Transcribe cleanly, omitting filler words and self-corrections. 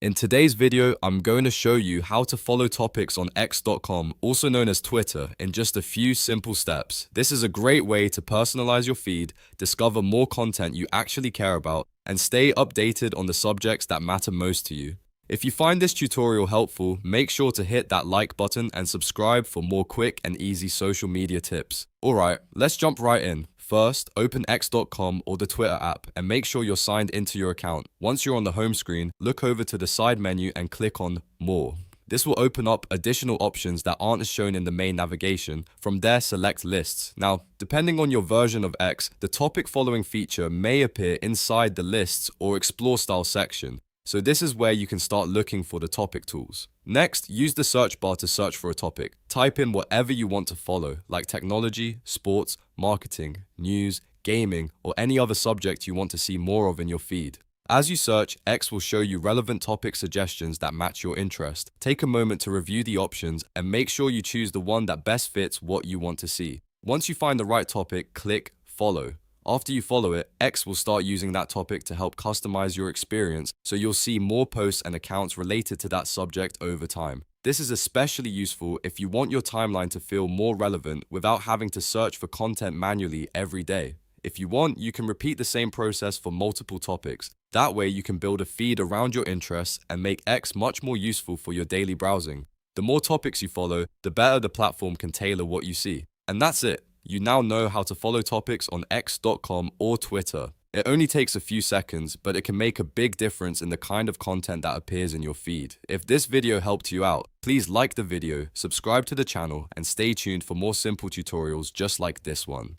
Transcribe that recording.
In today's video, I'm going to show you how to follow topics on X.com, also known as Twitter, in just a few simple steps. This is a great way to personalize your feed, discover more content you actually care about, and stay updated on the subjects that matter most to you. If you find this tutorial helpful, make sure to hit that like button and subscribe for more quick and easy social media tips. Alright, let's jump right in. First, open X.com or the Twitter app and make sure you're signed into your account. Once you're on the home screen, look over to the side menu and click on More. This will open up additional options that aren't shown in the main navigation. From there, select Lists. Now, depending on your version of X, the topic following feature may appear inside the Lists or Explore style section. So this is where you can start looking for the topic tools. Next, use the search bar to search for a topic. Type in whatever you want to follow, like technology, sports, marketing, news, gaming, or any other subject you want to see more of in your feed. As you search, X will show you relevant topic suggestions that match your interest. Take a moment to review the options and make sure you choose the one that best fits what you want to see. Once you find the right topic, click Follow. After you follow it, X will start using that topic to help customize your experience, so you'll see more posts and accounts related to that subject over time. This is especially useful if you want your timeline to feel more relevant without having to search for content manually every day. If you want, you can repeat the same process for multiple topics. That way you can build a feed around your interests and make X much more useful for your daily browsing. The more topics you follow, the better the platform can tailor what you see. And that's it. You now know how to follow topics on X.com or Twitter. It only takes a few seconds, but it can make a big difference in the kind of content that appears in your feed. If this video helped you out, please like the video, subscribe to the channel, and stay tuned for more simple tutorials just like this one.